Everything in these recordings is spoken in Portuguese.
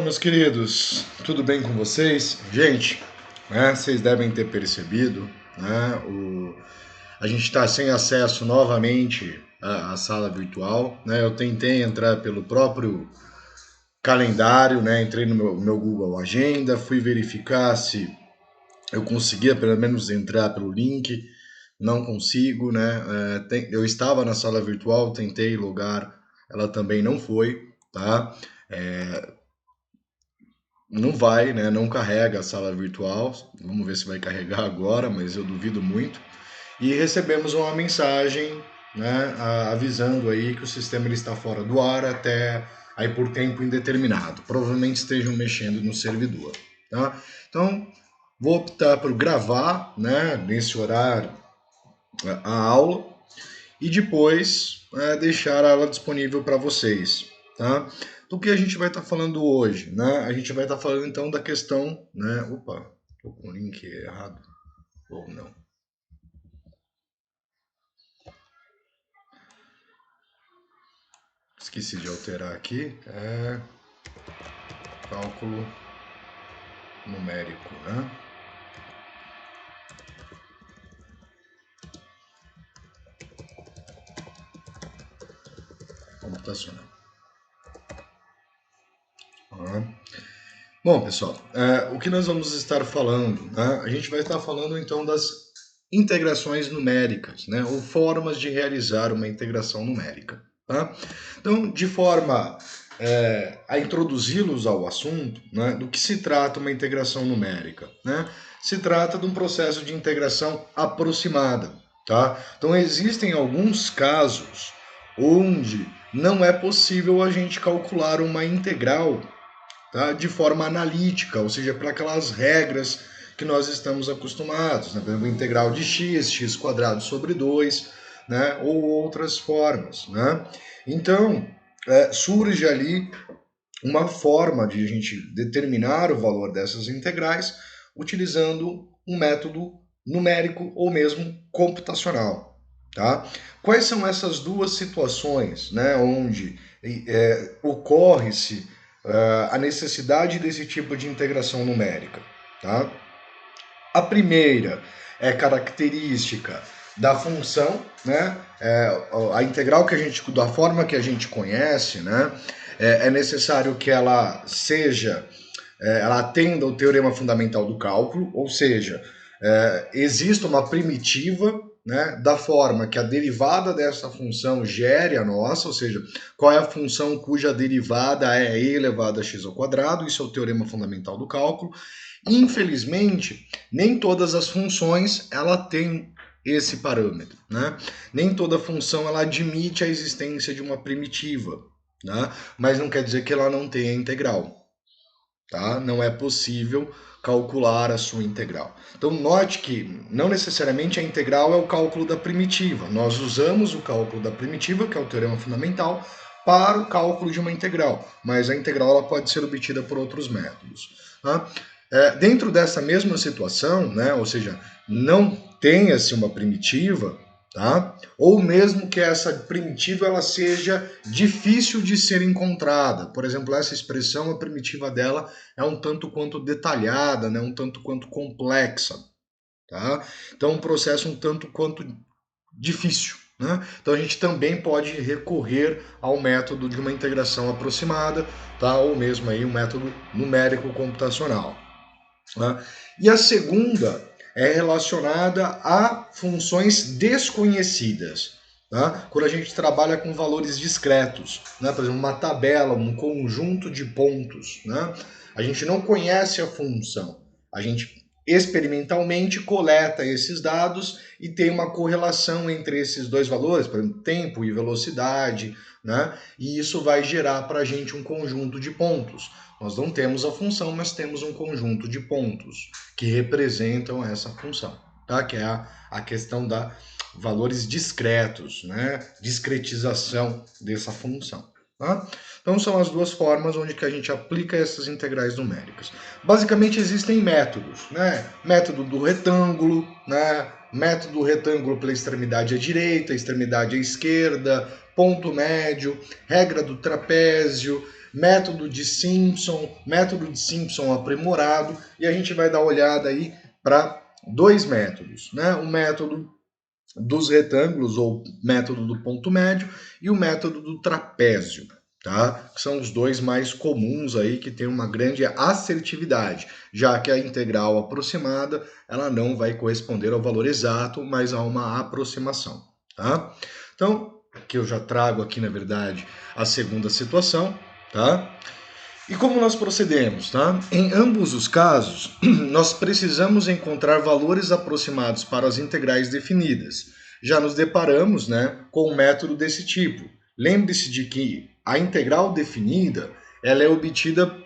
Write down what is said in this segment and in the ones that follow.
meus queridos, tudo bem com vocês? Gente, vocês devem ter percebido, a gente está sem acesso novamente à sala virtual, Eu tentei entrar pelo próprio calendário, entrei no meu Google Agenda, fui verificar se eu conseguia pelo menos entrar pelo link, não consigo, eu estava na sala virtual, tentei logar, ela também não foi, tá? Não vai, não carrega a sala virtual. Vamos ver se vai carregar agora, mas eu duvido muito. E recebemos uma mensagem, avisando aí que o sistema ele está fora do ar até aí por tempo indeterminado. Provavelmente estejam mexendo no servidor, tá? Então, vou optar por gravar, nesse horário a aula e depois deixar ela disponível para vocês, tá? Do que a gente vai estar falando hoje, A gente vai estar falando então da questão, Opa, tô com o link errado ou não? Esqueci de alterar aqui. Cálculo numérico, Computacional. Bom, pessoal, o que nós vamos estar falando, A gente vai estar falando então das integrações numéricas, ou formas de realizar uma integração numérica, tá? Então, de forma a introduzi-los ao assunto, do que se trata uma integração numérica, Se trata de um processo de integração aproximada, tá? Então, existem alguns casos onde não é possível a gente calcular uma integral, tá, de forma analítica, ou seja, para aquelas regras que nós estamos acostumados, por exemplo, integral de x, x quadrado sobre 2, ou outras formas. Então, surge ali uma forma de a gente determinar o valor dessas integrais utilizando um método numérico ou mesmo computacional. Tá? Quais são essas duas situações, onde ocorre-se a necessidade desse tipo de integração numérica, tá? A primeira é característica da função, a integral que a gente, da forma que a gente conhece, é necessário que ela seja, ela atenda ao teorema fundamental do cálculo, ou seja, existe uma primitiva, da forma que a derivada dessa função gere a nossa, ou seja, qual é a função cuja derivada é e elevado a x ao quadrado, isso é o teorema fundamental do cálculo. Infelizmente, nem todas as funções ela tem esse parâmetro, Nem toda função ela admite a existência de uma primitiva, mas não quer dizer que ela não tenha integral, tá? Não é possível calcular a sua integral. Então note que não necessariamente a integral é o cálculo da primitiva. Nós usamos o cálculo da primitiva, que é o teorema fundamental, para o cálculo de uma integral, mas a integral ela pode ser obtida por outros métodos. Dentro dessa mesma situação, ou seja, não tenha-se uma primitiva, tá? Ou mesmo que essa primitiva ela seja difícil de ser encontrada. Por exemplo, essa expressão, a primitiva dela é um tanto quanto detalhada, um tanto quanto complexa, tá? Então, um processo um tanto quanto difícil, Então, a gente também pode recorrer ao método de uma integração aproximada, tá? Ou mesmo aí um método numérico computacional. E a segunda é relacionada a funções desconhecidas. Quando a gente trabalha com valores discretos, por exemplo, uma tabela, um conjunto de pontos, a gente não conhece a função, a gente experimentalmente coleta esses dados e tem uma correlação entre esses dois valores, por exemplo, tempo e velocidade, e isso vai gerar para a gente um conjunto de pontos. Nós não temos a função, mas temos um conjunto de pontos que representam essa função, tá? Que é a questão da valores discretos, discretização dessa função. Tá? Então são as duas formas onde que a gente aplica essas integrais numéricas. Basicamente existem métodos, Método do retângulo, Método retângulo pela extremidade à direita, extremidade à esquerda, ponto médio, regra do trapézio, método de Simpson aprimorado, e a gente vai dar uma olhada aí para dois métodos, né? O método dos retângulos, ou método do ponto médio, e o método do trapézio, tá? Que são os dois mais comuns aí, que tem uma grande assertividade, já que a integral aproximada, ela não vai corresponder ao valor exato, mas a uma aproximação, tá? Então, aqui eu já trago aqui, na verdade, a segunda situação, tá? E como nós procedemos, tá? Em ambos os casos, nós precisamos encontrar valores aproximados para as integrais definidas. Já nos deparamos, né, com um método desse tipo. Lembre-se de que a integral definida, ela é obtida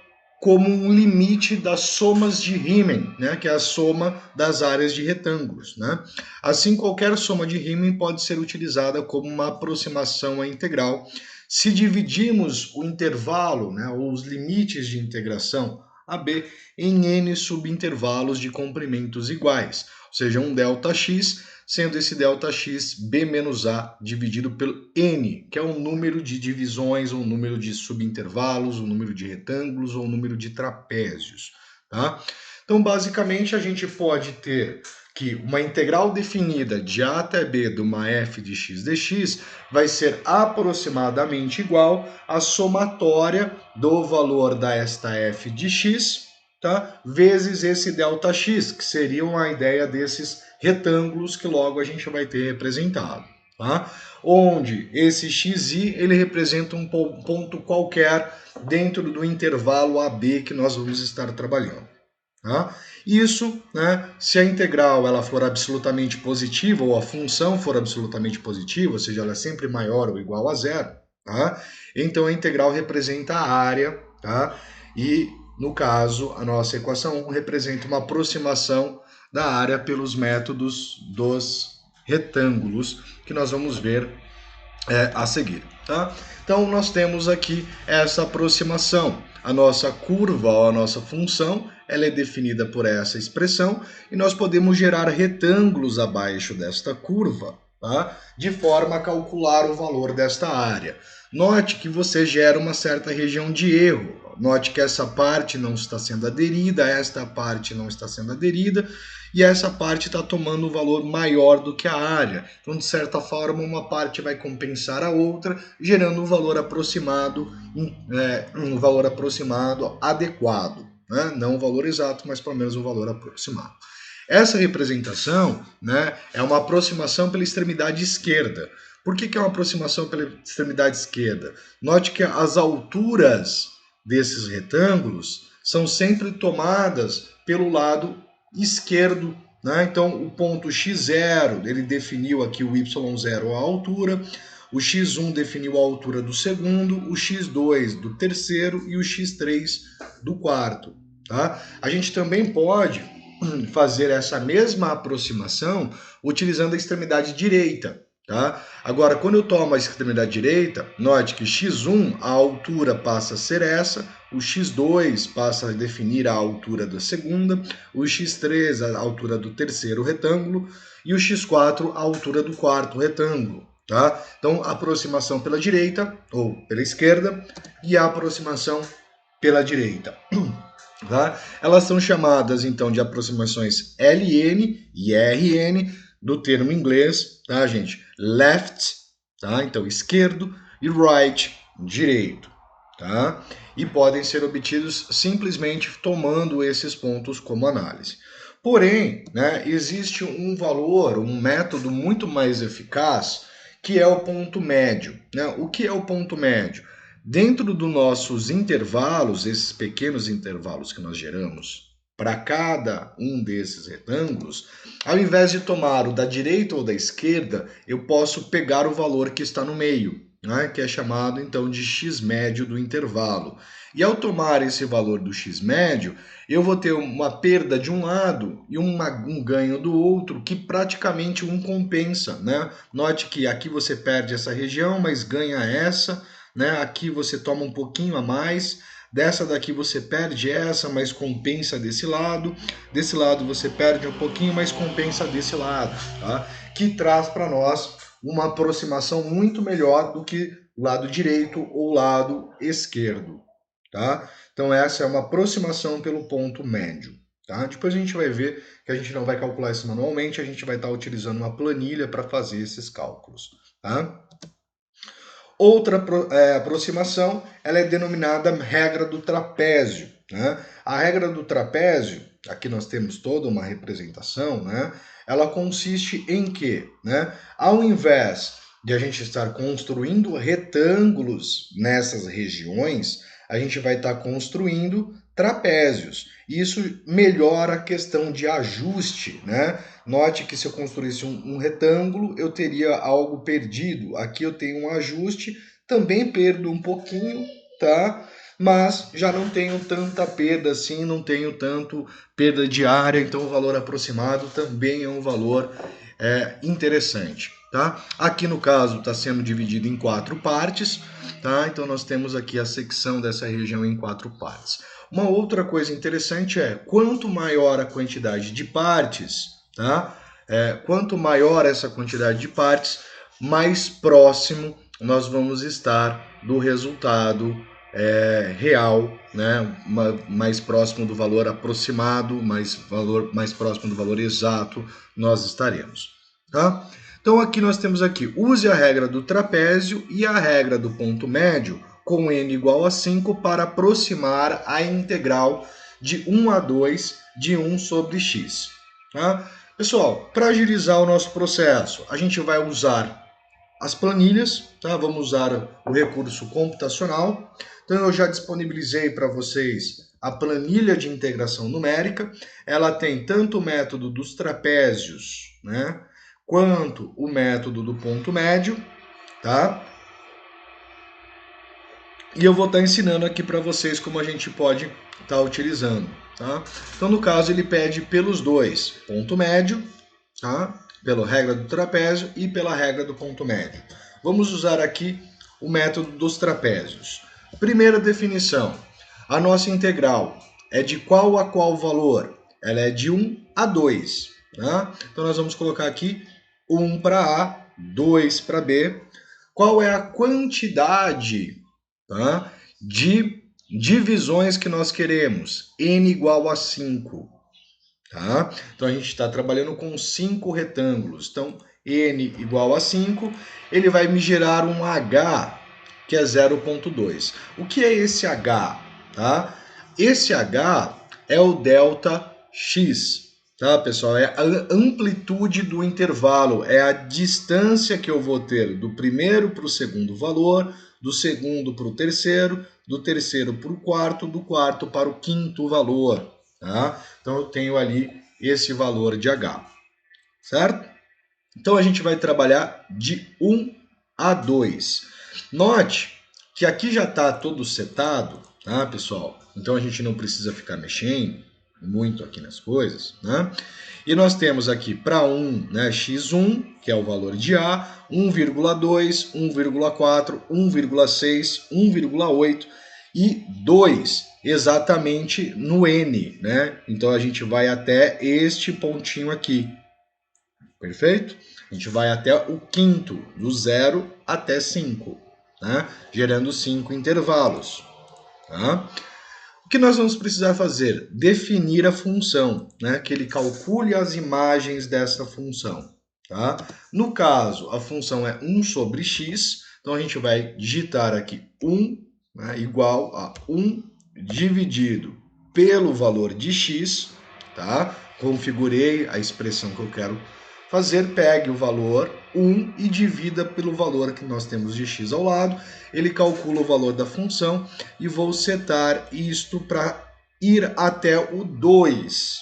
como um limite das somas de Riemann, né, que é a soma das áreas de retângulos, né? Assim, qualquer soma de Riemann pode ser utilizada como uma aproximação à integral. Se dividirmos o intervalo, né, ou os limites de integração AB em n subintervalos de comprimentos iguais, ou seja, um ΔX, sendo esse ΔX B menos A dividido pelo n, que é o número de divisões, ou o número de subintervalos, o número de retângulos, ou o número de trapézios, tá? Então, basicamente, a gente pode ter que uma integral definida de A até B de uma f de x dx vai ser aproximadamente igual à somatória do valor da esta f de x, tá? Vezes esse ΔX, que seria a ideia desses retângulos que logo a gente vai ter representado, tá? Onde esse xi ele representa um ponto qualquer dentro do intervalo AB que nós vamos estar trabalhando. Tá? Isso, né, se a integral ela for absolutamente positiva, ou a função for absolutamente positiva, ou seja, ela é sempre maior ou igual a zero, tá? Então a integral representa a área, tá? E no caso, a nossa equação 1 representa uma aproximação da área pelos métodos dos retângulos, que nós vamos ver a seguir, tá? Então nós temos aqui essa aproximação. A nossa curva, ou a nossa função, ela é definida por essa expressão, e nós podemos gerar retângulos abaixo desta curva, tá? De forma a calcular o valor desta área. Note que você gera uma certa região de erro. Note que essa parte não está sendo aderida, esta parte não está sendo aderida, e essa parte está tomando um valor maior do que a área. Então, de certa forma, uma parte vai compensar a outra, gerando um valor aproximado, adequado, né? Não um valor exato, mas pelo menos um valor aproximado. Essa representação, né, é uma aproximação pela extremidade esquerda. Por que é uma aproximação pela extremidade esquerda? Note que as alturas desses retângulos são sempre tomadas pelo lado esquerdo, né? Então o ponto x0, ele definiu aqui o y0 a altura, o x1 definiu a altura do segundo, o x2 do terceiro e o x3 do quarto, tá? A gente também pode fazer essa mesma aproximação utilizando a extremidade direita, tá? Agora, quando eu tomo a extremidade direita, note que x1, a altura passa a ser essa, o x2 passa a definir a altura da segunda, o x3 a altura do terceiro retângulo e o x4 a altura do quarto retângulo, tá? Então, a aproximação pela direita ou pela esquerda e a aproximação pela direita. Tá? Elas são chamadas então de aproximações LN e RN, do termo inglês, tá, gente? Left, tá? Então esquerdo, e right, direito, tá? E podem ser obtidos simplesmente tomando esses pontos como análise. Porém, né, existe um valor, um método muito mais eficaz, que é o ponto médio, né? O que é o ponto médio? Dentro dos nossos intervalos, esses pequenos intervalos que nós geramos, para cada um desses retângulos, ao invés de tomar o da direita ou da esquerda, eu posso pegar o valor que está no meio, né, que é chamado então de x médio do intervalo. E ao tomar esse valor do x médio, eu vou ter uma perda de um lado e um ganho do outro, que praticamente um compensa, né? Note que aqui você perde essa região, mas ganha essa, né? Aqui você toma um pouquinho a mais, dessa daqui você perde essa, mas compensa desse lado você perde um pouquinho, mas compensa desse lado, tá? Que traz para nós uma aproximação muito melhor do que o lado direito ou o lado esquerdo, tá? Então essa é uma aproximação pelo ponto médio, tá? Depois a gente vai ver que a gente não vai calcular isso manualmente, a gente vai estar utilizando uma planilha para fazer esses cálculos, tá? Outra aproximação, ela é denominada regra do trapézio, né? A regra do trapézio, aqui nós temos toda uma representação, né? Ela consiste em que, né? Ao invés de a gente estar construindo retângulos nessas regiões, a gente vai estar construindo trapézios. Isso melhora a questão de ajuste, né? Note que se eu construísse um retângulo, eu teria algo perdido. Aqui eu tenho um ajuste, também perdo um pouquinho, tá? Mas já não tenho tanta perda assim, não tenho tanto perda de área, então o valor aproximado também é um valor interessante, tá? Aqui no caso está sendo dividido em 4 partes, tá? Então nós temos aqui a secção dessa região em 4 partes. Uma outra coisa interessante é, quanto maior a quantidade de partes, tá? Quanto maior essa quantidade de partes, mais próximo nós vamos estar do resultado real, né? Mais próximo do valor aproximado, mais próximo do valor exato nós estaremos, tá? Então aqui nós temos aqui, use a regra do trapézio e a regra do ponto médio com n igual a 5 para aproximar a integral de 1 a 2 de 1 sobre x. Tá? Pessoal, para agilizar o nosso processo, a gente vai usar as planilhas, tá? Vamos usar o recurso computacional. Então eu já disponibilizei para vocês a planilha de integração numérica. Ela tem tanto o método dos trapézios, né, quanto o método do ponto médio, tá? E eu vou estar ensinando aqui para vocês como a gente pode estar utilizando, tá? Então, no caso, ele pede pelos dois, ponto médio, tá? Pela regra do trapézio e pela regra do ponto médio. Vamos usar aqui o método dos trapézios. Primeira definição, a nossa integral é de qual a qual valor? Ela é de 1 a 2, tá? Então, nós vamos colocar aqui 1 para A, 2 para B. Qual é a quantidade, tá, de divisões que nós queremos? N igual a 5. Tá? Então a gente está trabalhando com 5 retângulos. Então, N igual a 5, ele vai me gerar um H, que é 0,2. O que é esse H? Tá? Esse H é o delta X. Tá, pessoal? É a amplitude do intervalo, é a distância que eu vou ter do primeiro para o segundo valor, do segundo para o terceiro, do terceiro para o quarto, do quarto para o quinto valor. Tá? Então eu tenho ali esse valor de H, certo? Então a gente vai trabalhar de 1 a 2. Note que aqui já está todo setado, tá, pessoal? Então a gente não precisa ficar mexendo muito aqui nas coisas, né? E nós temos aqui para 1, né, x1, que é o valor de A, 1,2, 1,4, 1,6, 1,8 e 2 exatamente no N, né? Então a gente vai até este pontinho aqui, perfeito? A gente vai até o quinto, do 0 até 5, né? Gerando 5 intervalos, tá? O que nós vamos precisar fazer? Definir a função, né? Que ele calcule as imagens dessa função, tá? No caso, a função é 1 sobre x, então a gente vai digitar aqui 1, né, igual a 1 dividido pelo valor de x, tá? Configurei a expressão que eu quero fazer, pegue o valor 1 e divida pelo valor que nós temos de x ao lado. Ele calcula o valor da função e vou setar isto para ir até o 2.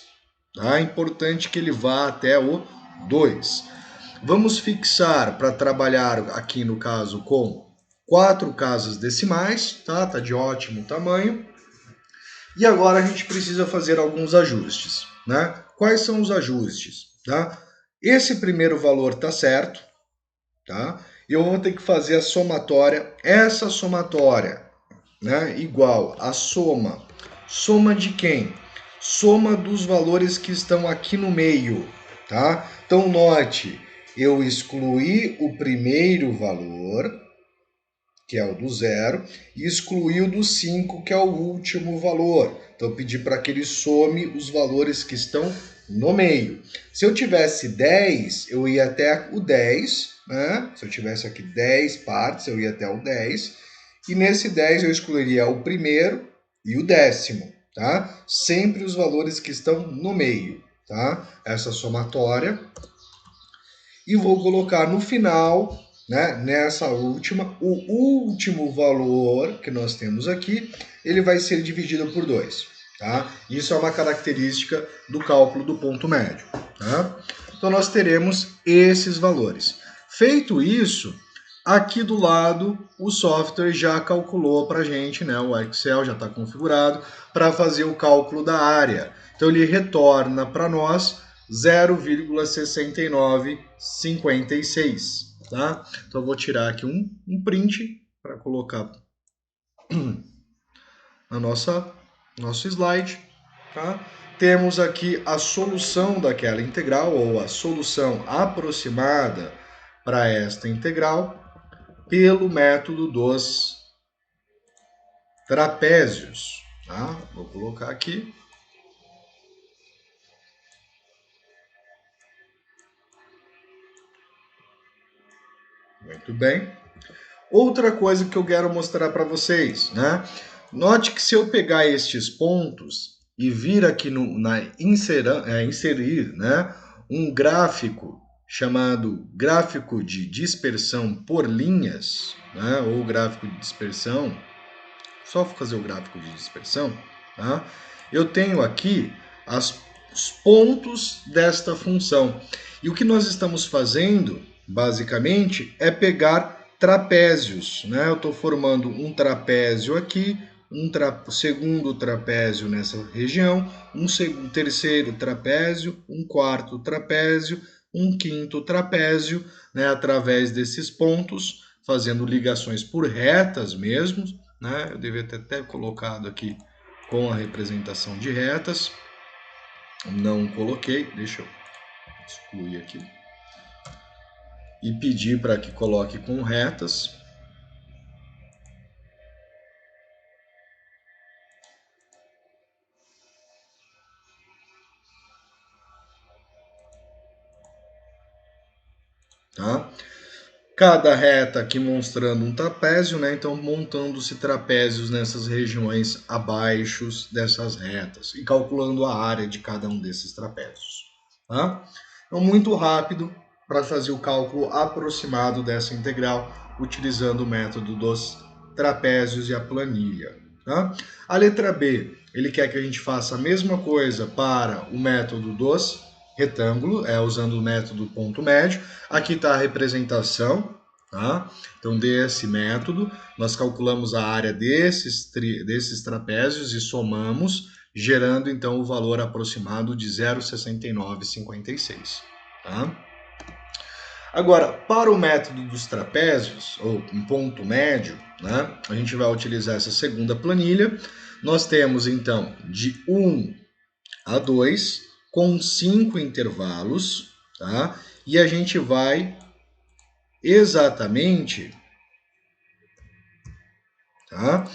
Tá? É importante que ele vá até o 2. Vamos fixar para trabalhar aqui no caso com 4 casas decimais, tá? Tá de ótimo tamanho. E agora a gente precisa fazer alguns ajustes, né? Quais são os ajustes, tá? Esse primeiro valor tá certo, tá? E eu vou ter que fazer a somatória. Essa somatória, né, igual a soma. Soma de quem? Soma dos valores que estão aqui no meio, tá? Então note, eu excluí o primeiro valor que é o do 0, e excluir o do 5, que é o último valor. Então, eu pedi para que ele some os valores que estão no meio. Se eu tivesse 10, eu ia até o 10, né? Se eu tivesse aqui 10 partes, eu ia até o 10. E nesse 10 eu excluiria o primeiro e o 10º, tá? Sempre os valores que estão no meio, tá? Essa somatória. E vou colocar no final, né, nessa última, o último valor que nós temos aqui, ele vai ser dividido por 2. Tá? Isso é uma característica do cálculo do ponto médio. Tá? Então nós teremos esses valores. Feito isso, aqui do lado o software já calculou para a gente, né, o Excel já está configurado para fazer o cálculo da área. Então ele retorna para nós 0,6956, tá? Então eu vou tirar aqui um print para colocar na nosso slide, tá? Temos aqui a solução daquela integral, ou a solução aproximada para esta integral, pelo método dos trapézios, tá? Vou colocar aqui. Muito bem. Outra coisa que eu quero mostrar para vocês, né? Note que se eu pegar estes pontos e vir aqui inserir, né, um gráfico chamado gráfico de dispersão por linhas, né, ou gráfico de dispersão, só fazer o gráfico de dispersão, tá? Eu tenho aqui os pontos desta função. E o que nós estamos fazendo, basicamente, é pegar trapézios, né? Eu estou formando um trapézio aqui, segundo trapézio nessa região, um terceiro trapézio, um quarto trapézio, um quinto trapézio, né? Através desses pontos, fazendo ligações por retas mesmo, né? Eu devia ter até colocado aqui com a representação de retas. Não coloquei, deixa eu excluir aqui. E pedir para que coloque com retas. Tá? Cada reta aqui mostrando um trapézio, né? Então montando-se trapézios nessas regiões abaixo dessas retas e calculando a área de cada um desses trapézios. Tá? Então muito rápido para fazer o cálculo aproximado dessa integral utilizando o método dos trapézios e a planilha. Tá? A letra B, ele quer que a gente faça a mesma coisa para o método dos retângulo, usando o método ponto médio. Aqui está a representação, tá? Então, desse método, nós calculamos a área desses trapézios e somamos, gerando, então, o valor aproximado de 0,6956, tá? Agora, para o método dos trapézios, ou um ponto médio, né, a gente vai utilizar essa segunda planilha. Nós temos, então, de 1 a 2, com 5 intervalos, tá? E a gente vai exatamente, tá,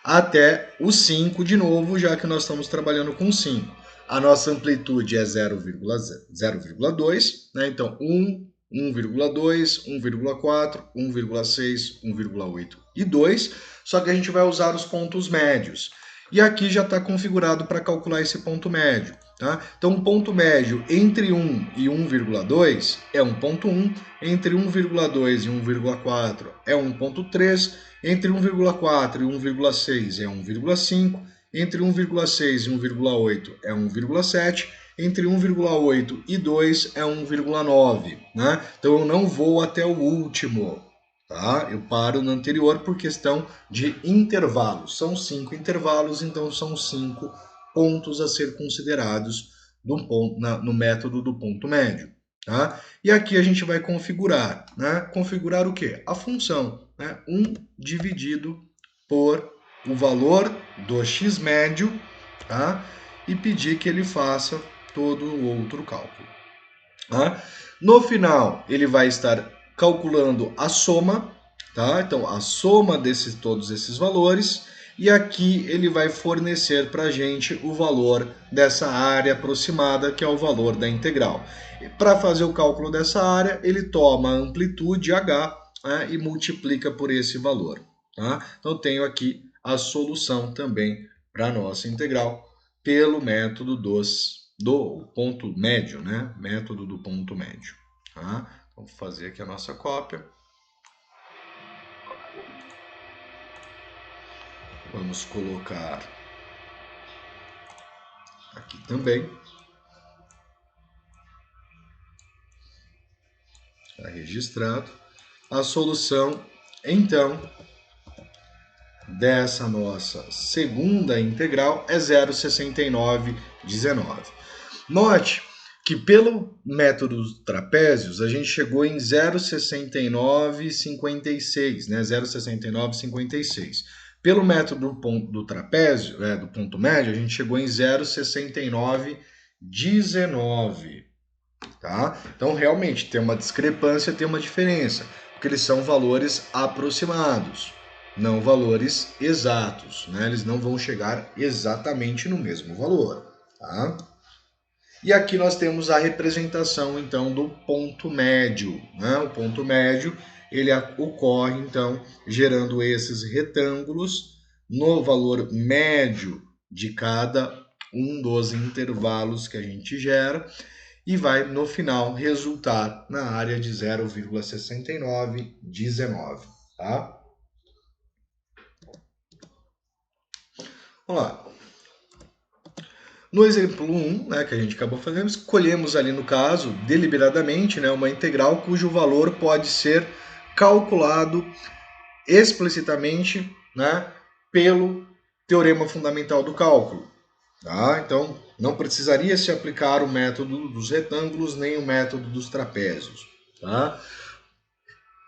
até o 5 de novo, já que nós estamos trabalhando com 5. A nossa amplitude é 0,2, né? Então 1, 1,2, 1,4, 1,6, 1,8 e 2, só que a gente vai usar os pontos médios. E aqui já está configurado para calcular esse ponto médio. Tá? Então, um ponto médio entre 1 e 1,2 é 1,1, entre 1,2 e 1,4 é 1,3, entre 1,4 e 1,6 é 1,5, entre 1,6 e 1,8 é 1,7, entre 1,8 e 2 é 1,9. Né? Então, eu não vou até o último. Tá? Eu paro no anterior por questão de intervalos. São 5 intervalos, então são 5 pontos a ser considerados no método do ponto médio. Tá? E aqui a gente vai configurar. Né? Configurar o quê? A função. Né? 1 dividido por o valor do x médio, tá? E pedir que ele faça todo o outro cálculo. Tá? No final, ele vai estar calculando a soma, tá? Então, a soma desses todos esses valores, e aqui ele vai fornecer para a gente o valor dessa área aproximada, que é o valor da integral. Para fazer o cálculo dessa área, ele toma a amplitude h, né, e multiplica por esse valor. Tá? Então, tenho aqui a solução também para a nossa integral pelo método do ponto médio, né? Método do ponto médio. Tá? Então, vou fazer aqui a nossa cópia. Vamos colocar aqui também. Está registrado. A solução, então, dessa nossa segunda integral é 0,6919. Note que pelo método dos trapézios a gente chegou em 0,6956, né? 0,6956. Pelo método do trapézio, do ponto médio, a gente chegou em 0,6919, tá? Então, realmente, tem uma discrepância, tem uma diferença, porque eles são valores aproximados, não valores exatos, né? Eles não vão chegar exatamente no mesmo valor, tá? E aqui nós temos a representação, então, do ponto médio, né? O ponto médio, ele ocorre, então, gerando esses retângulos no valor médio de cada um dos intervalos que a gente gera e vai, no final, resultar na área de 0,6919, tá? Vamos lá. No exemplo 1, né, que a gente acabou fazendo, escolhemos ali no caso, deliberadamente, né, uma integral cujo valor pode ser calculado explicitamente, né, pelo teorema fundamental do cálculo. Tá? Então, não precisaria se aplicar o método dos retângulos nem o método dos trapézios. Tá?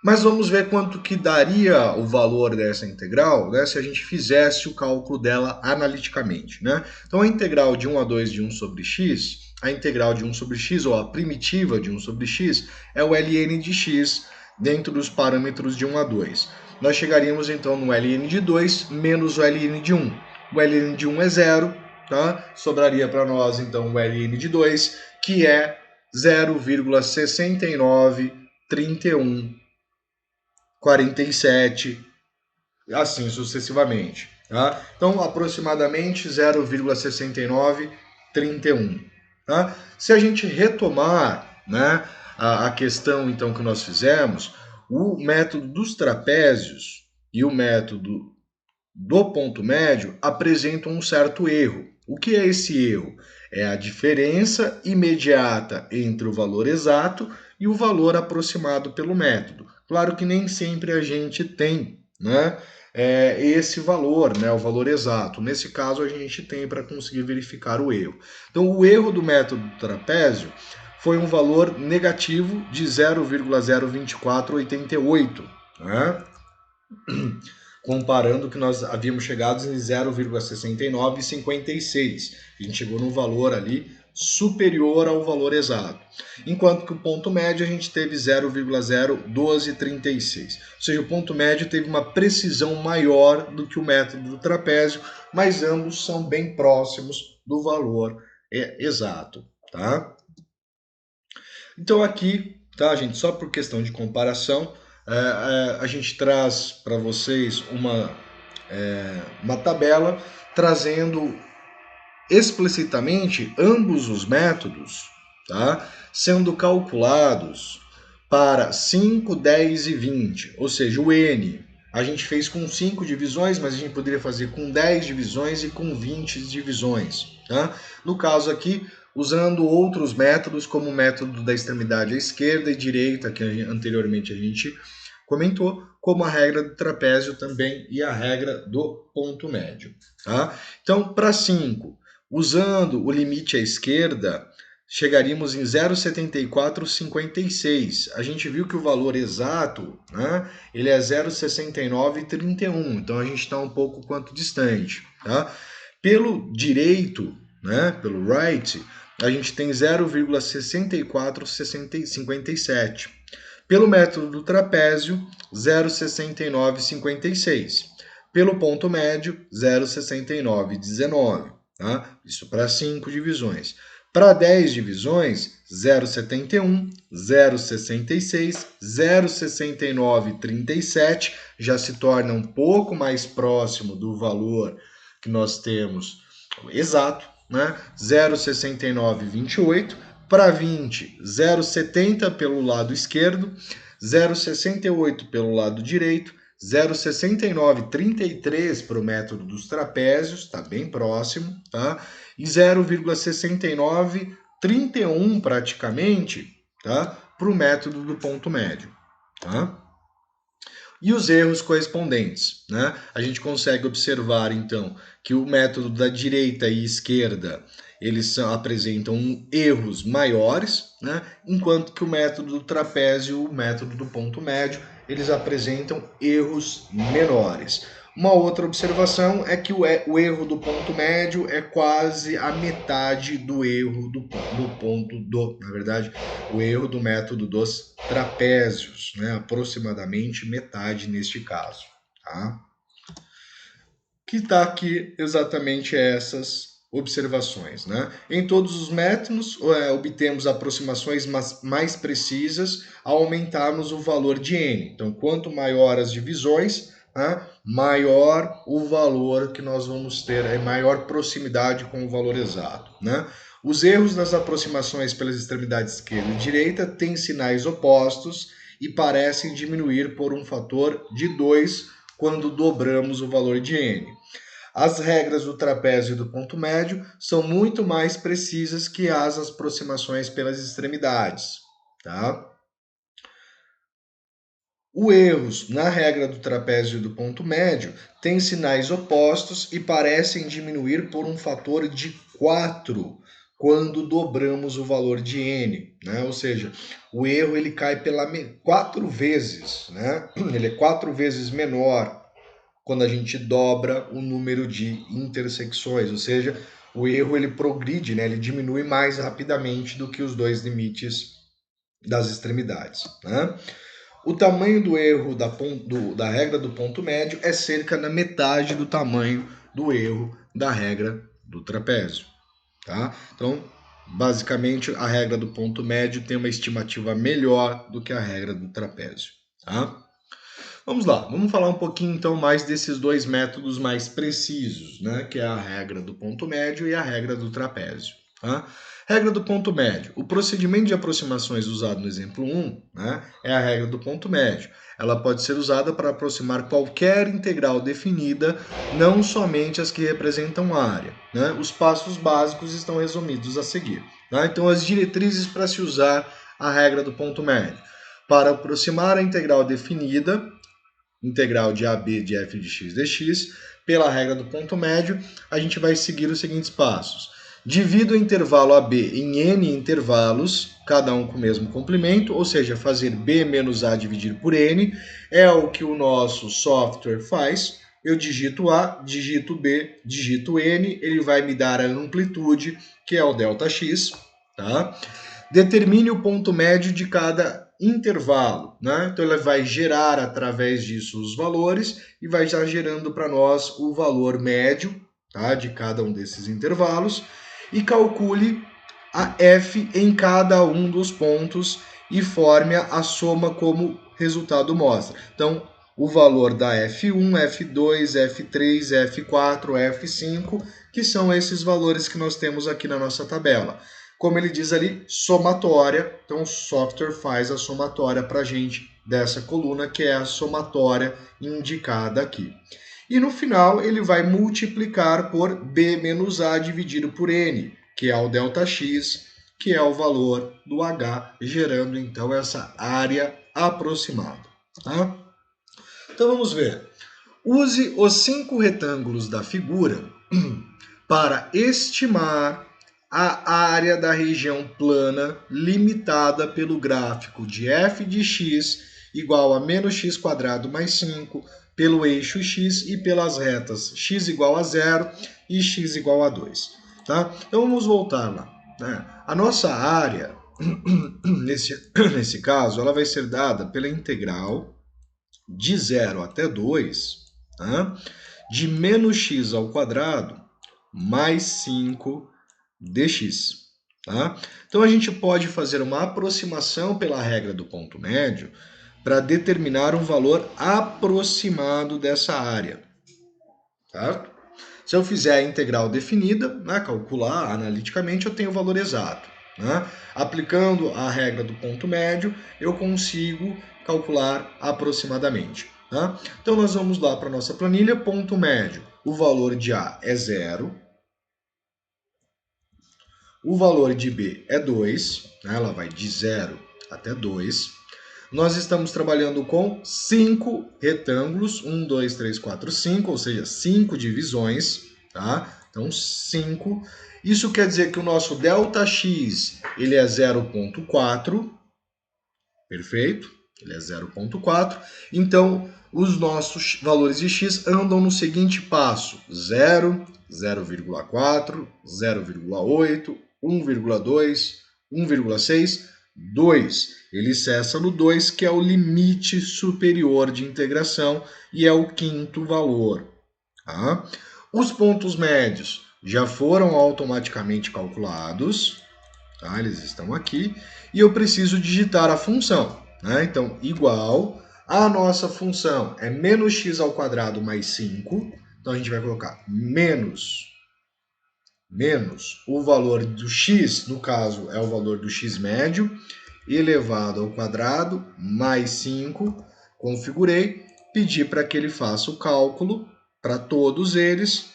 Mas vamos ver quanto que daria o valor dessa integral, né, se a gente fizesse o cálculo dela analiticamente. Né? Então, a integral de 1 a 2 de 1 sobre x, a integral de 1 sobre x, ou a primitiva de 1 sobre x, é o ln de x dentro dos parâmetros de 1 a 2. Nós chegaríamos, então, no ln de 2 menos o ln de 1. O ln de 1 é 0, tá? Sobraria para nós, então, o ln de 2, que é 0,6931 47, assim sucessivamente. Tá? Então, aproximadamente 0,6931. Tá? Se a gente retomar, né, a questão então que nós fizemos, o método dos trapézios e o método do ponto médio apresentam um certo erro. O que é esse erro? É a diferença imediata entre o valor exato e o valor aproximado pelo método. Claro que nem sempre a gente tem, né, esse valor, né, o valor exato. Nesse caso, a gente tem para conseguir verificar o erro. Então, o erro do método do trapézio foi um valor negativo de 0,02488, né? Comparando que nós havíamos chegado em 0,6956. A gente chegou num valor ali superior ao valor exato. Enquanto que o ponto médio a gente teve 0,01236. Ou seja, o ponto médio teve uma precisão maior do que o método do trapézio, mas ambos são bem próximos do valor exato, tá? Então aqui, tá, gente, só por questão de comparação, a gente traz para vocês uma tabela trazendo explicitamente ambos os métodos, tá, sendo calculados para 5, 10 e 20, ou seja, o N a gente fez com 5 divisões, mas a gente poderia fazer com 10 divisões e com 20 divisões. Tá? No caso aqui, usando outros métodos, como o método da extremidade à esquerda e direita, que anteriormente a gente comentou, como a regra do trapézio também e a regra do ponto médio. Tá? Então, para 5, usando o limite à esquerda, chegaríamos em 0,7456. A gente viu que o valor exato, né, ele é 0,6931, então a gente está um pouco quanto distante. Tá? Pelo direito, né, pelo right, a gente tem 0,6457. Pelo método do trapézio, 0,6956. Pelo ponto médio, 0,6919. Tá? Isso para 5 divisões. Para 10 divisões, 0,71, 0,66, 0,6937 já se torna um pouco mais próximo do valor que nós temos exato, né? 0,6928. Para 20, 0,70 pelo lado esquerdo, 0,68 pelo lado direito, 0,6933 para o método dos trapézios, está bem próximo, tá? E 0,6931 praticamente, tá? Para o método do ponto médio, tá? E os erros correspondentes, né? A gente consegue observar, então, que o método da direita e esquerda, eles apresentam erros maiores, né? Enquanto que o método do trapézio, o método do ponto médio, eles apresentam erros menores. Uma outra observação é que o erro do ponto médio é quase a metade do erro na verdade, o erro do método dos trapézios, né? Aproximadamente metade neste caso, tá? Que está aqui exatamente essas observações, né? Em todos os métodos, obtemos aproximações mais precisas ao aumentarmos o valor de n. Então, quanto maior as divisões, né, maior o valor que nós vamos ter, maior proximidade com o valor exato, né? Os erros das aproximações pelas extremidades esquerda e direita têm sinais opostos e parecem diminuir por um fator de 2 quando dobramos o valor de n. As regras do trapézio e do ponto médio são muito mais precisas que as aproximações pelas extremidades, tá? Os erros na regra do trapézio e do ponto médio têm sinais opostos e parecem diminuir por um fator de 4 quando dobramos o valor de n, né? Ou seja, o erro ele cai pela 4 vezes, né? Ele é 4 vezes menor quando a gente dobra o número de intersecções, ou seja, o erro ele progride, né? Ele diminui mais rapidamente do que os dois limites das extremidades, né? O tamanho do erro da regra do ponto médio é cerca da metade do tamanho do erro da regra do trapézio, tá? Então, basicamente, a regra do ponto médio tem uma estimativa melhor do que a regra do trapézio, tá? Vamos lá, vamos falar um pouquinho então mais desses dois métodos mais precisos, né? Que é a regra do ponto médio e a regra do trapézio. Tá? Regra do ponto médio. O procedimento de aproximações usado no exemplo 1, né, é a regra do ponto médio. Ela pode ser usada para aproximar qualquer integral definida, não somente as que representam a área. Né? Os passos básicos estão resumidos a seguir. Tá? Então, as diretrizes para se usar a regra do ponto médio. Para aproximar a integral definida, integral de AB de f de x dx, pela regra do ponto médio, a gente vai seguir os seguintes passos. Divido o intervalo AB em n intervalos, cada um com o mesmo complemento, ou seja, fazer B menos A dividir por n, é o que o nosso software faz. Eu digito A, digito B, digito n, ele vai me dar a amplitude, que é o ΔX, tá? Determine o ponto médio de cada intervalo, né? Então ele vai gerar através disso os valores e vai estar gerando para nós o valor médio, tá? De cada um desses intervalos e calcule a f em cada um dos pontos e forme a soma como resultado mostra. Então o valor da F1, F2, F3, F4, F5, que são esses valores que nós temos aqui na nossa tabela. Como ele diz ali, somatória, então o software faz a somatória para a gente dessa coluna, que é a somatória indicada aqui. E no final ele vai multiplicar por B menos A dividido por N, que é o ΔX, que é o valor do H, gerando então essa área aproximada. Tá? Então vamos ver. Use os 5 retângulos da figura para estimar a área da região plana limitada pelo gráfico de f de x igual a menos x quadrado mais 5, pelo eixo x e pelas retas x igual a 0 e x igual a 2. Tá? Então vamos voltar lá. Né? A nossa área, nesse caso, ela vai ser dada pela integral de 0 até 2, tá? De menos x ao quadrado mais 5 dx. Tá? Então a gente pode fazer uma aproximação pela regra do ponto médio para determinar um valor aproximado dessa área. Tá? Se eu fizer a integral definida, né, calcular analiticamente, eu tenho o valor exato. Né? Aplicando a regra do ponto médio, eu consigo calcular aproximadamente. Tá? Então nós vamos lá para a nossa planilha, ponto médio. O valor de A é 0, o valor de B é 2, né? Ela vai de 0 até 2. Nós estamos trabalhando com 5 retângulos, 1, 2, 3, 4, 5, ou seja, 5 divisões, tá? Então, 5. Isso quer dizer que o nosso ΔX ele é 0,4, perfeito? Ele é 0,4. Então, os nossos valores de x andam no seguinte passo: 0, 0,4, 0,8, 1,2, 1,6, 2. Ele cessa no 2, que é o limite superior de integração e é o quinto valor. Tá? Os pontos médios já foram automaticamente calculados, tá? Eles estão aqui, e eu preciso digitar a função. Né? Então, igual, a nossa função é menos x ao quadrado mais 5, então a gente vai colocar menos o valor do x, no caso é o valor do x médio, elevado ao quadrado, mais 5, configurei, pedi para que ele faça o cálculo para todos eles,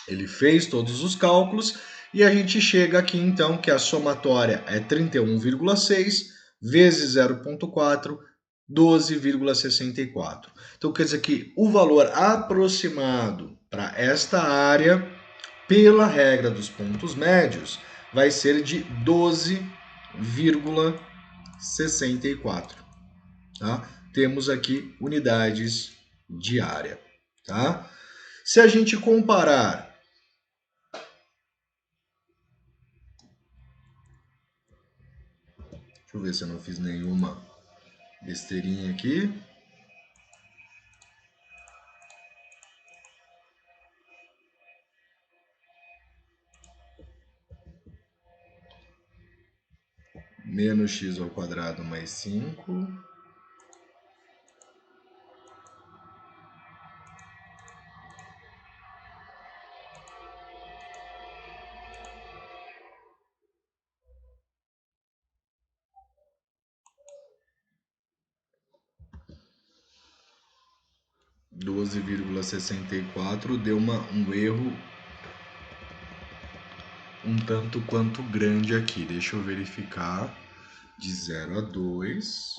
ele fez todos os cálculos, e a gente chega aqui então que a somatória é 31,6 vezes 0,4, 12,64. Então quer dizer que o valor aproximado para esta área, pela regra dos pontos médios, vai ser de 12,64. Tá? Temos aqui unidades de área. Tá? Se a gente comparar, deixa eu ver se eu não fiz nenhuma besteirinha aqui. Menos x ao quadrado mais 5. (12,64) deu um erro um tanto quanto grande aqui. Deixa eu verificar. De 0 a 2.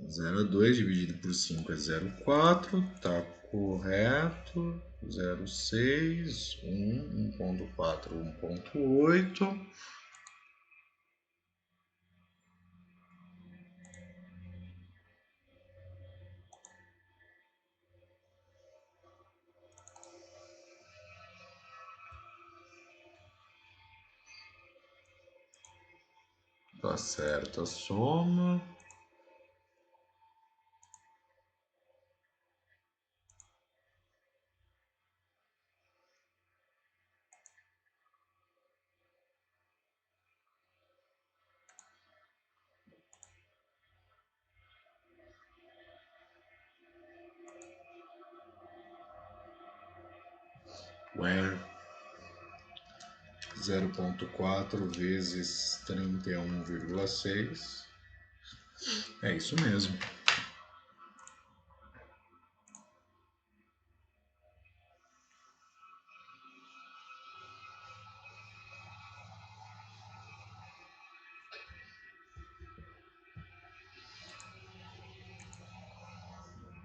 0 a 2 dividido por 5 é 0,4. Tá correto. 0,6. 1, 1,4, 1,8. Tá certa a soma. Where 0,4 vezes 31,6. É isso mesmo.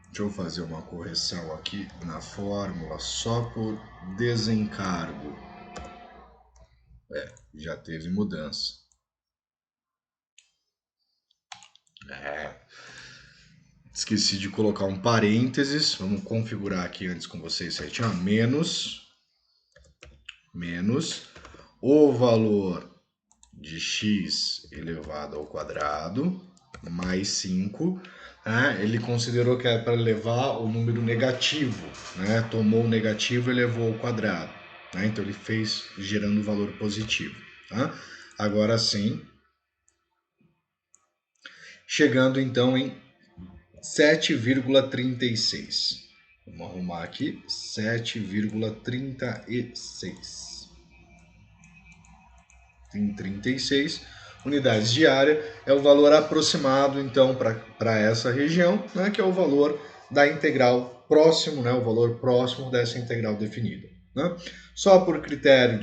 Deixa eu fazer uma correção aqui na fórmula só por desencargo. Já teve mudança. Esqueci de colocar um parênteses. Vamos configurar aqui antes com vocês certinho. Menos o valor de x elevado ao quadrado mais 5, né? Ele considerou que era para levar o número negativo, né? Tomou o negativo e levou ao quadrado, né? Então ele fez gerando o valor positivo. Tá? Agora sim, chegando então em 7,36. Vamos arrumar aqui, 7,36. Tem 36 unidades de área, é o valor aproximado então para essa região, né, que é o valor da integral próximo, né, o valor próximo dessa integral definida. Né? Só por critério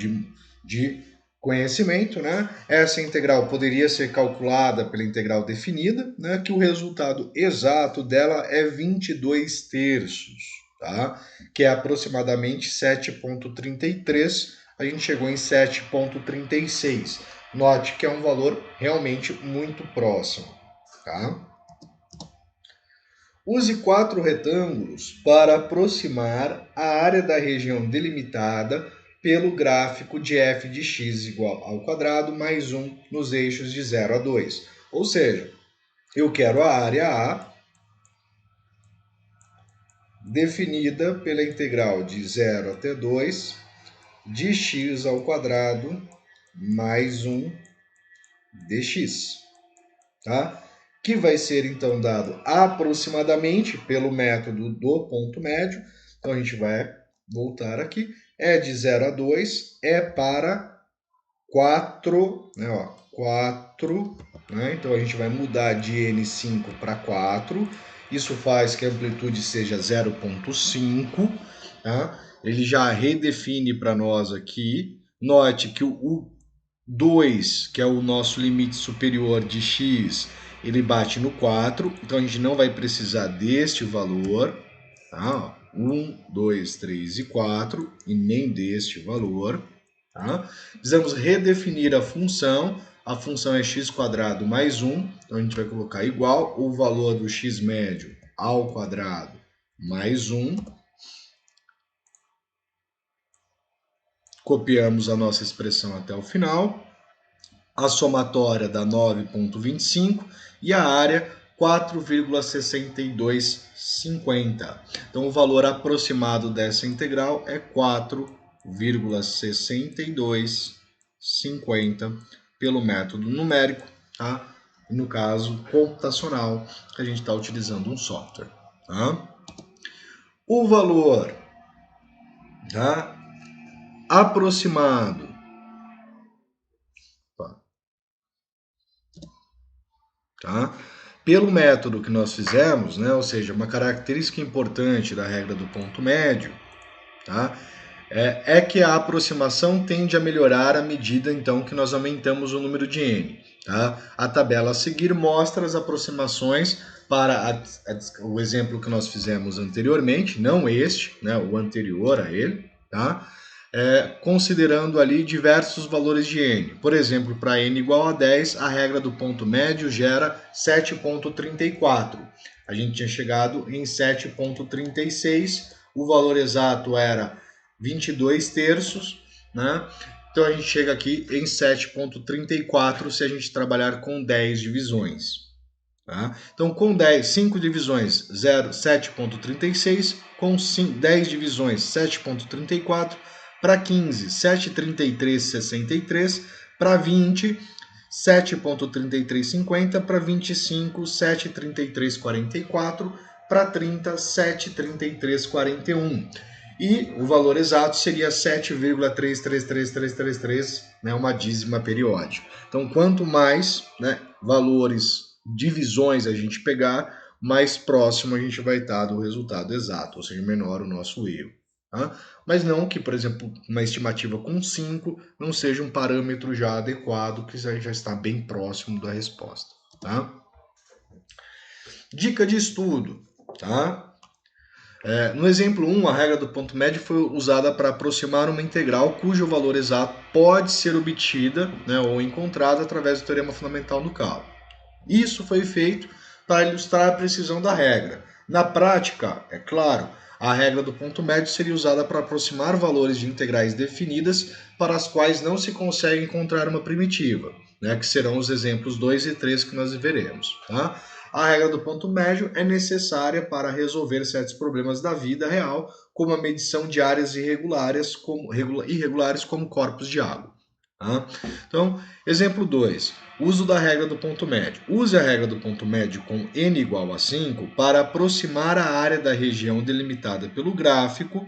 de conhecimento, né, essa integral poderia ser calculada pela integral definida, né, que o resultado exato dela é 22 terços, tá? Que é aproximadamente 7,33. A gente chegou em 7,36. Note que é um valor realmente muito próximo. Tá? Use 4 retângulos para aproximar a área da região delimitada pelo gráfico de f de x igual ao quadrado mais 1 nos eixos de 0 a 2. Ou seja, eu quero a área A definida pela integral de 0 até 2 de x ao quadrado mais 1 dx, tá? Que vai ser então dado aproximadamente pelo método do ponto médio. Então a gente vai voltar aqui, é de 0 a 2, é para 4, né, ó, 4, né? Então a gente vai mudar de N5 para 4, isso faz que a amplitude seja 0,5, tá? Ele já redefine para nós aqui, note que o 2, que é o nosso limite superior de x, ele bate no 4, então a gente não vai precisar deste valor, tá? 1, 2, 3 e 4, e nem deste valor. Tá? Precisamos redefinir a função é x² mais 1, então a gente vai colocar igual o valor do x médio ao quadrado mais 1. Copiamos a nossa expressão até o final. A somatória dá 9,25 e a área 4,6250. Então o valor aproximado dessa integral é 4,6250 pelo método numérico, tá? No caso computacional, que a gente está utilizando um software. Tá? O valor, tá, aproximado, tá? Pelo método que nós fizemos, né, ou seja, uma característica importante da regra do ponto médio, tá, é que a aproximação tende a melhorar à medida então que nós aumentamos o número de n. Tá? A tabela a seguir mostra as aproximações para o exemplo que nós fizemos anteriormente, não este, né, o anterior a ele, tá? Considerando ali diversos valores de n. Por exemplo, para n igual a 10, a regra do ponto médio gera 7,34. A gente tinha chegado em 7,36, o valor exato era 22 terços, né? Então a gente chega aqui em 7,34 se a gente trabalhar com 10 divisões. Tá? Então com 5 divisões, 7,36, com 10 divisões, 7,34, para 15, 7,3363, para 20, 7,3350, para 25, 7,3344, para 30, 7,33341. E o valor exato seria 7,333333, né, uma dízima periódica. Então, quanto mais, né, valores, divisões a gente pegar, mais próximo a gente vai estar do resultado exato, ou seja, menor o nosso erro. Tá? Mas não que, por exemplo, uma estimativa com 5 não seja um parâmetro já adequado, que já está bem próximo da resposta. Tá? Dica de estudo. Tá? No exemplo 1, a regra do ponto médio foi usada para aproximar uma integral cujo valor exato pode ser obtida, né, ou encontrado através do teorema fundamental do cálculo. Isso foi feito para ilustrar a precisão da regra. Na prática, é claro, a regra do ponto médio seria usada para aproximar valores de integrais definidas para as quais não se consegue encontrar uma primitiva. né, que serão os exemplos 2 e 3 que nós veremos. Tá? A regra do ponto médio é necessária para resolver certos problemas da vida real, como a medição de áreas irregulares como corpos de água. Tá? Então, exemplo 2. Uso da regra do ponto médio. Use a regra do ponto médio com n igual a 5 para aproximar a área da região delimitada pelo gráfico,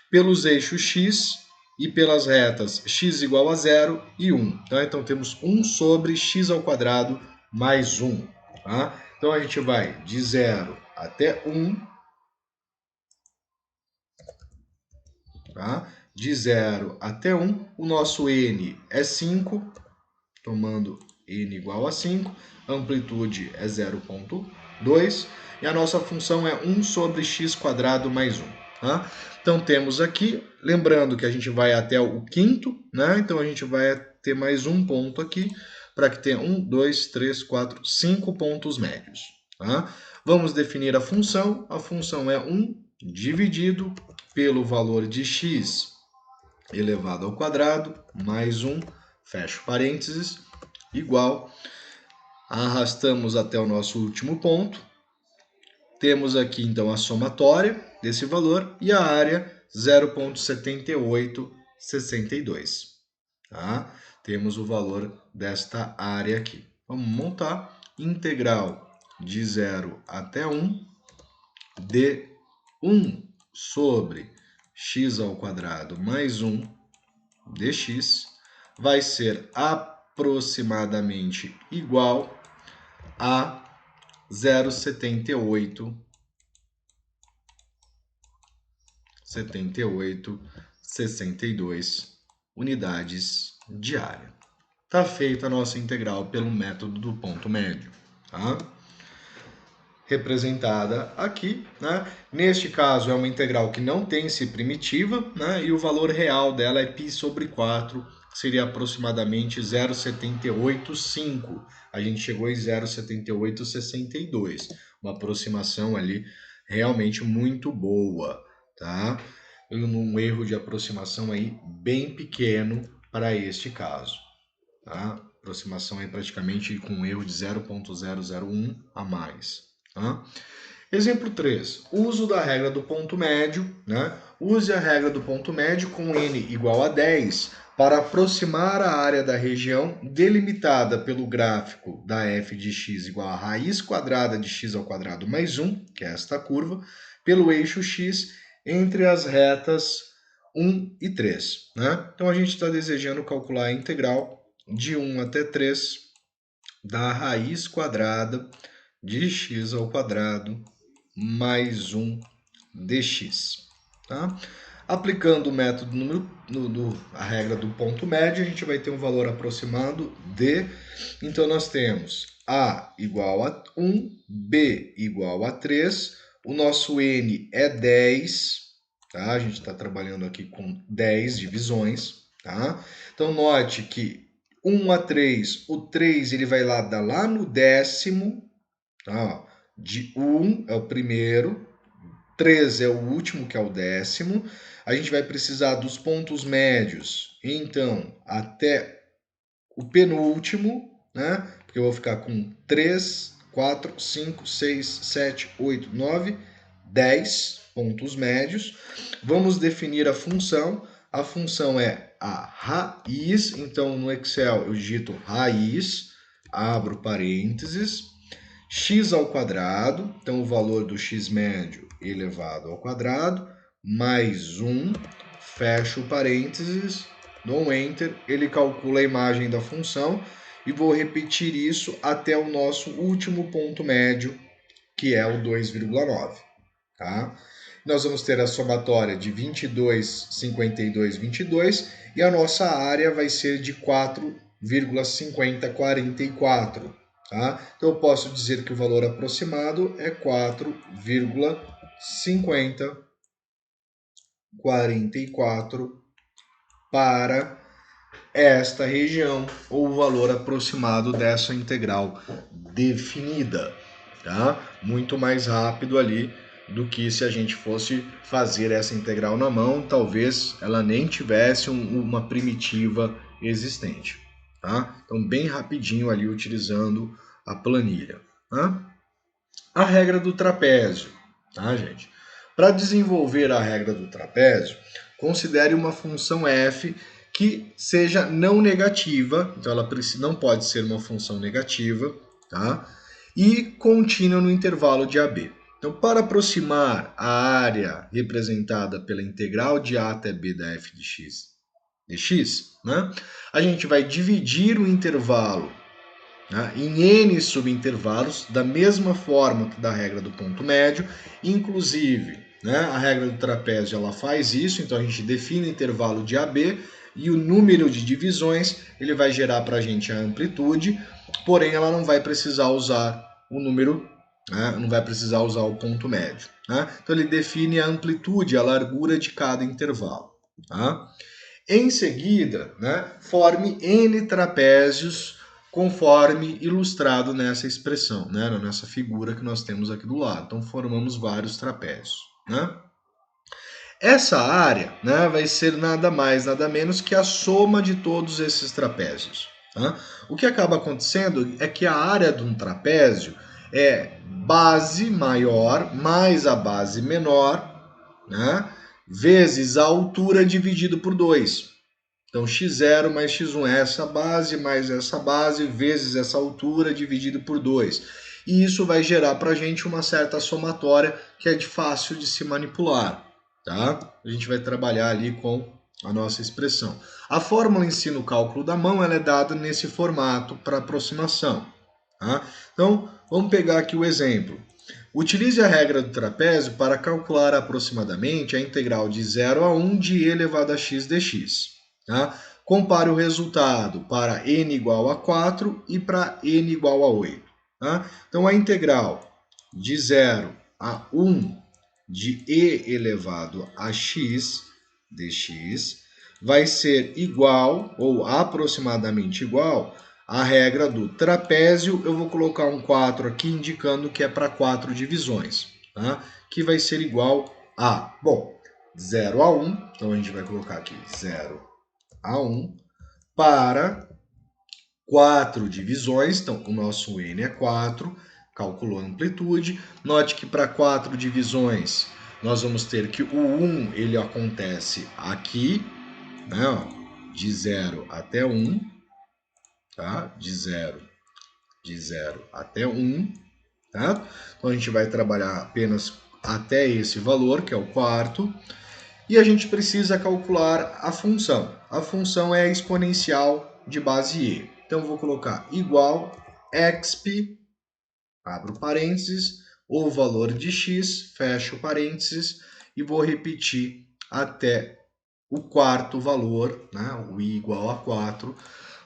pelos eixos x e pelas retas x igual a 0 e 1. Tá? Então, temos 1 sobre x ao quadrado mais 1. Tá? Então, a gente vai de 0 até 1. Tá? De 0 até 1. O nosso n é 5, tomando n igual a 5. A amplitude é 0,2. E a nossa função é 1 sobre x quadrado mais 1. Tá? Então, temos aqui, lembrando que a gente vai até o quinto, né? Então, a gente vai ter mais um ponto aqui, para que tenha 1, 2, 3, 4, 5 pontos médios. Tá? Vamos definir a função. A função é 1 dividido pelo valor de x elevado ao quadrado, mais 1, fecho parênteses, igual, arrastamos até o nosso último ponto. Temos aqui, então, a somatória desse valor e a área 0,7862. Tá? Temos o valor desta área aqui. Vamos montar integral de 0 até 1 de 1 sobre x ao quadrado mais 1 dx vai ser aproximadamente igual a 0,7862 unidades de área. Está feita a nossa integral pelo método do ponto médio. Tá? Representada aqui, né? Neste caso é uma integral que não tem se primitiva, né? E o valor real dela é π sobre 4, seria aproximadamente 0,785. A gente chegou em 0,7862, uma aproximação ali realmente muito boa, tá? Um erro de aproximação aí bem pequeno para este caso, tá? Aproximação aí praticamente com um erro de 0,001 a mais. Tá? Exemplo 3. Uso da regra do ponto médio. Né? Use a regra do ponto médio com n igual a 10 para aproximar a área da região delimitada pelo gráfico da f de x igual a raiz quadrada de x ao quadrado mais 1, que é esta curva, pelo eixo x entre as retas 1 e 3. Né? Então, a gente está desejando calcular a integral de 1 até 3 da raiz quadrada de x ao quadrado mais 1 dx. Tá? Aplicando o método a regra do ponto médio, a gente vai ter um valor aproximado de... Então, nós temos a igual a 1, b igual a 3, o nosso n é 10, tá? A gente está trabalhando aqui com 10 divisões. Tá? Então, note que 1 a 3, o 3 ele vai lá no décimo, tá? De 1 é o primeiro, 3 é o último, que é o décimo. A gente vai precisar dos pontos médios, então, até o penúltimo, né? Porque eu vou ficar com 3, 4, 5, 6, 7, 8, 9, 10 pontos médios. Vamos definir a função. A função é a raiz, então no Excel eu digito raiz, abro parênteses, x ao quadrado, então o valor do x médio elevado ao quadrado, mais 1, fecho parênteses, dou Enter, ele calcula a imagem da função e vou repetir isso até o nosso último ponto médio, que é o 2,9. Tá? Nós vamos ter a somatória de 22, 52, 22 e a nossa área vai ser de 4,5044. Tá? Então, eu posso dizer que o valor aproximado é 4,5044 para esta região, ou o valor aproximado dessa integral definida. Tá? Muito mais rápido ali do que se a gente fosse fazer essa integral na mão, talvez ela nem tivesse uma primitiva existente. tá? Então, bem rapidinho ali utilizando a planilha. Tá? A regra do trapézio, tá, gente? Para desenvolver a regra do trapézio, considere uma função f que seja não negativa, então ela não pode ser uma função negativa, tá? E contínua no intervalo de AB. Então, para aproximar a área representada pela integral de A até B da f de x, né? A gente vai dividir o intervalo, né, em n subintervalos, da mesma forma que da regra do ponto médio, inclusive, né, a regra do trapézio ela faz isso, então a gente define o intervalo de AB e o número de divisões ele vai gerar para a gente a amplitude, porém ela não vai precisar usar o número, né, não vai precisar usar o ponto médio. Né? Então ele define a amplitude, a largura de cada intervalo. Tá? Em seguida, né, forme n trapézios conforme ilustrado nessa expressão, né, nessa figura que nós temos aqui do lado. Então, formamos vários trapézios. Né? Essa área, né, vai ser nada mais, nada menos que a soma de todos esses trapézios. Tá? O que acaba acontecendo é que a área de um trapézio é base maior mais a base menor, né, vezes a altura dividido por 2. Então, x0 mais x1 é essa base, mais essa base, vezes essa altura, dividido por 2. E isso vai gerar para a gente uma certa somatória que é fácil de se manipular. Tá? A gente vai trabalhar ali com a nossa expressão. A fórmula em si no cálculo da mão ela é dada nesse formato para aproximação. Tá? Então, vamos pegar aqui o exemplo. Utilize a regra do trapézio para calcular aproximadamente a integral de 0 a 1 de e elevado a x dx. Tá? Compare o resultado para n igual a 4 e para n igual a 8. Tá? Então, a integral de 0 a 1 de e elevado a x dx vai ser igual, ou aproximadamente igual, à regra do trapézio. Eu vou colocar um 4 aqui, indicando que é para 4 divisões, tá? Que vai ser igual a, bom, 0 a 1, então a gente vai colocar aqui 0 a 1 para 4 divisões, então o nosso n é 4, calculou a amplitude. Note que para 4 divisões nós vamos ter que o 1 ele acontece aqui, né, ó, de 0 até 1, tá? De 0 até 1, tá? Então a gente vai trabalhar apenas até esse valor, que é o quarto. E a gente precisa calcular a função. A função é a exponencial de base e. Então, eu vou colocar igual exp, abro parênteses, o valor de x, fecho parênteses, e vou repetir até o quarto valor, né, o i igual a 4,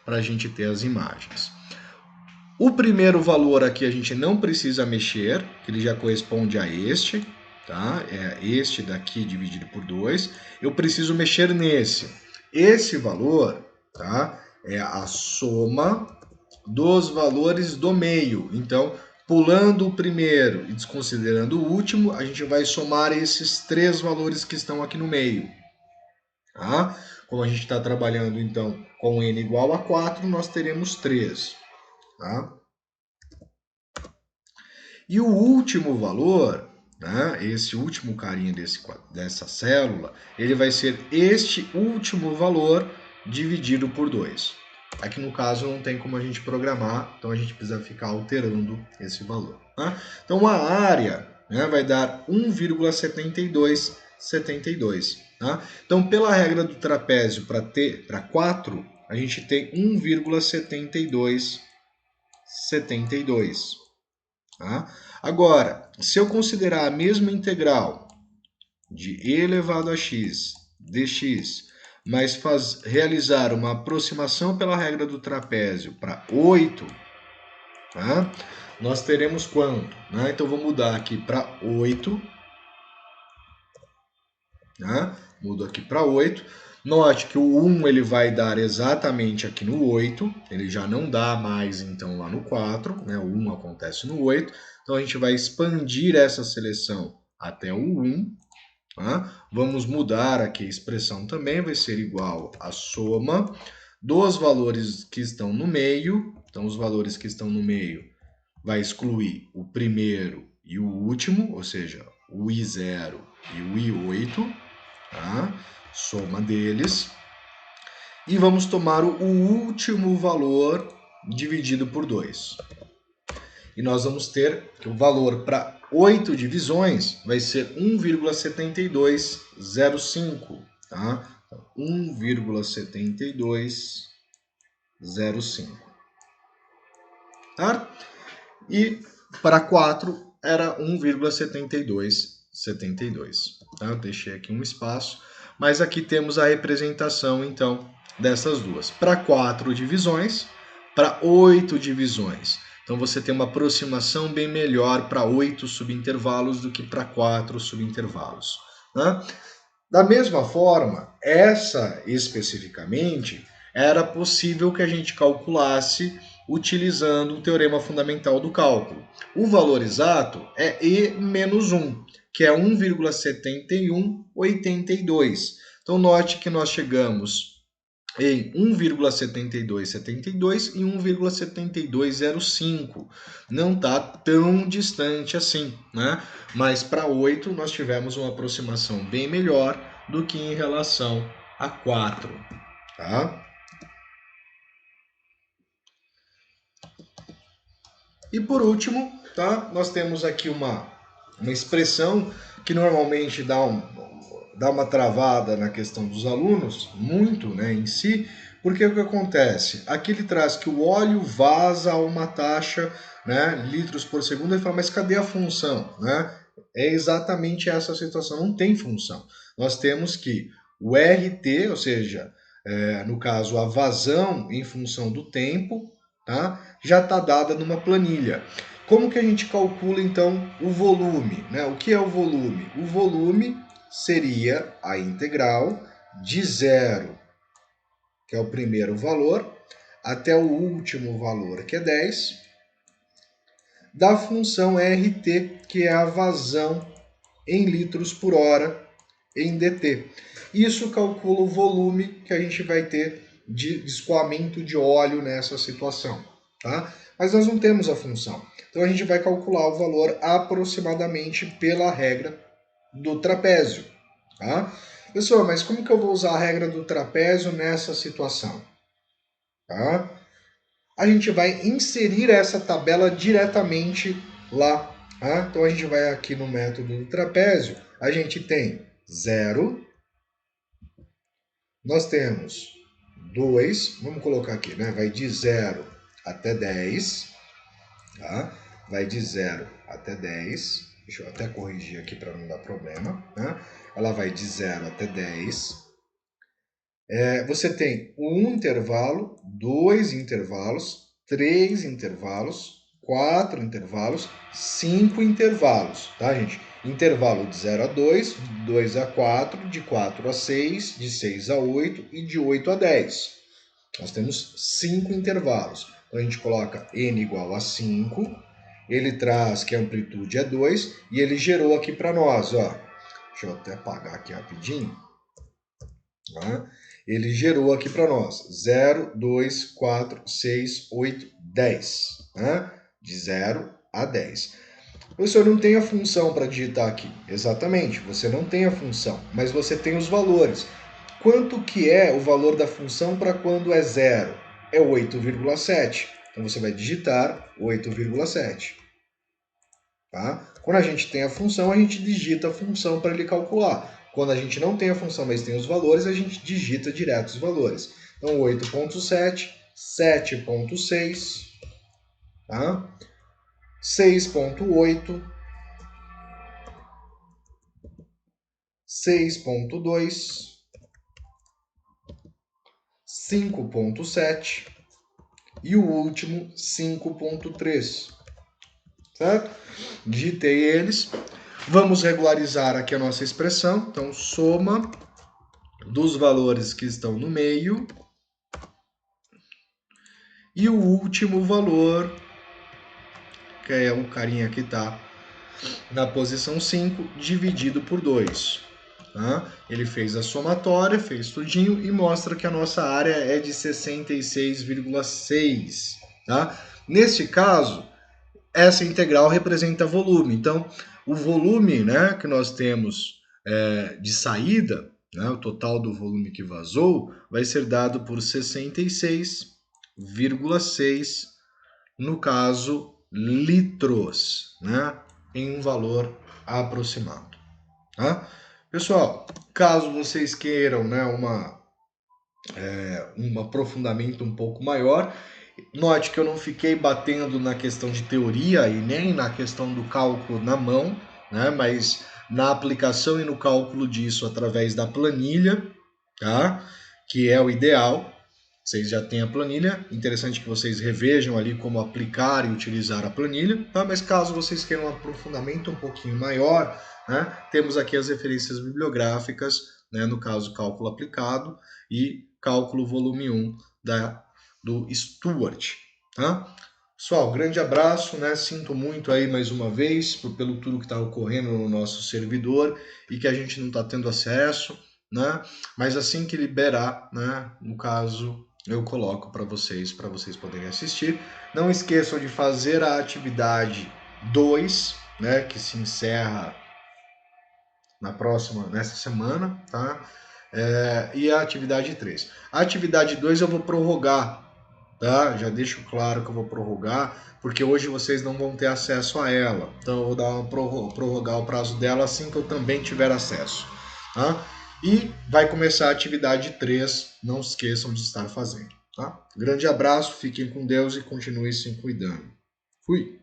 para a gente ter as imagens. O primeiro valor aqui a gente não precisa mexer, que ele já corresponde a este, tá? É este daqui dividido por 2. Eu preciso mexer nesse. Esse valor, tá? É a soma dos valores do meio. Então, pulando o primeiro e desconsiderando o último, a gente vai somar esses 3 valores que estão aqui no meio. Tá? Como a gente está trabalhando, então, com n igual a 4, nós teremos 3. Tá? E o último valor, né, esse último carinha dessa célula, ele vai ser este último valor dividido por 2. Aqui no caso não tem como a gente programar, então a gente precisa ficar alterando esse valor. Né? Então a área, né, vai dar 1,7272. Tá? Então pela regra do trapézio para 4, a gente tem 1,7272. Tá? Agora, se eu considerar a mesma integral de e elevado a x dx, mas realizar uma aproximação pela regra do trapézio para 8, tá? Nós teremos quanto? Né? Então, vou mudar aqui para 8. Tá? Mudo aqui para 8. Note que o 1 ele vai dar exatamente aqui no 8, ele já não dá mais então lá no 4, né? O 1 acontece no 8, então a gente vai expandir essa seleção até o 1. Tá? Vamos mudar aqui a expressão também, vai ser igual a soma dos valores que estão no meio. Então, os valores que estão no meio vai excluir o primeiro e o último, ou seja, o I0 e o I8, tá? Soma deles. E vamos tomar o último valor dividido por 2. E nós vamos ter que o valor para 8 divisões vai ser 1,7205, tá? 1,7205. Tá? E para 4 era 1,7272. Tá? Eu deixei aqui um espaço, mas aqui temos a representação então dessas duas. Para 4 divisões, para 8 divisões. Então você tem uma aproximação bem melhor para 8 subintervalos do que para 4 subintervalos. Né? Da mesma forma, essa especificamente era possível que a gente calculasse utilizando o teorema fundamental do cálculo. O valor exato é E menos 1, que é 1,7182. Então note que nós chegamos em 1,7272 e 1,7205. Não está tão distante assim, né? Mas para 8 nós tivemos uma aproximação bem melhor do que em relação a 4. Tá? E por último, tá? Nós temos aqui uma expressão que normalmente dá uma travada na questão dos alunos, muito, né, em si, porque o que acontece? Aqui ele traz que o óleo vaza a uma taxa, né, litros por segundo, ele fala, mas cadê a função? Né? É exatamente essa situação, não tem função. Nós temos que o RT, ou seja, no caso a vazão em função do tempo, tá? Já está dada numa planilha. Como que a gente calcula então o volume? Né? O que é o volume? O volume seria a integral de 0, que é o primeiro valor, até o último valor, que é 10, da função RT, que é a vazão em litros por hora em dt. Isso calcula o volume que a gente vai ter de escoamento de óleo nessa situação, tá? Mas nós não temos a função. Então a gente vai calcular o valor aproximadamente pela regra do trapézio, tá? Pessoal, mas como que eu vou usar a regra do trapézio nessa situação? Tá? A gente vai inserir essa tabela diretamente lá. Tá? Então a gente vai aqui no método do trapézio, a gente tem 0, nós temos 2, vamos colocar aqui, né? Vai de 0 até 10, tá? Vai de 0 até 10, deixa eu até corrigir aqui para não dar problema, né? Ela vai de 0 até 10. Você tem um intervalo, 2 intervalos, 3 intervalos, 4 intervalos, 5 intervalos, tá, gente? Intervalo de 0 a 2, de 2 a 4, de 4 a 6, de 6 a 8 e de 8 a 10. Nós temos 5 intervalos. Então a gente coloca n igual a 5, ele traz que a amplitude é 2 e ele gerou aqui para nós, ó. Deixa eu até apagar aqui rapidinho. Tá? Ele gerou aqui para nós 0, 2, 4, 6, 8, 10. Né? De 0 a 10. Professor, não tem a função para digitar aqui. Exatamente, você não tem a função, mas você tem os valores. Quanto que é o valor da função para quando é 0? É 8,7. Então você vai digitar 8,7. Tá? Quando a gente tem a função, a gente digita a função para ele calcular. Quando a gente não tem a função, mas tem os valores, a gente digita direto os valores. Então, 8,7, 7,6, tá? 6,8, 6,2, 5,7 e o último 5,3. Certo? Digitei eles. Vamos regularizar aqui a nossa expressão. Então, soma dos valores que estão no meio e o último valor, que é o carinha que está na posição 5, dividido por 2. Tá? Ele fez a somatória, fez tudinho e mostra que a nossa área é de 66,6. Tá? Neste caso, essa integral representa volume. Então, o volume, né, que nós temos de saída, né, o total do volume que vazou, vai ser dado por 66,6, no caso, litros, né, em um valor aproximado. Tá? Pessoal, caso vocês queiram, né, um aprofundamento um pouco maior, note que eu não fiquei batendo na questão de teoria e nem na questão do cálculo na mão, né, mas na aplicação e no cálculo disso através da planilha, tá? Que é o ideal. Vocês já têm a planilha, interessante que vocês revejam ali como aplicar e utilizar a planilha, tá? Mas caso vocês queiram um aprofundamento um pouquinho maior, né, temos aqui as referências bibliográficas, né, no caso cálculo aplicado e cálculo volume 1 do Stuart. Tá? Pessoal, grande abraço, né? Sinto muito aí mais uma vez pelo tudo que está ocorrendo no nosso servidor e que a gente não está tendo acesso, né? Mas assim que liberar, né? No caso, eu coloco para vocês poderem assistir. Não esqueçam de fazer a atividade 2, né? Que se encerra nessa semana, tá? E a atividade 3. A atividade 2 eu vou prorrogar, tá? Já deixo claro que eu vou prorrogar, porque hoje vocês não vão ter acesso a ela. Então eu vou prorrogar o prazo dela assim que eu também tiver acesso, tá? E vai começar a atividade 3, não esqueçam de estar fazendo, tá? Grande abraço, fiquem com Deus e continuem se cuidando. Fui!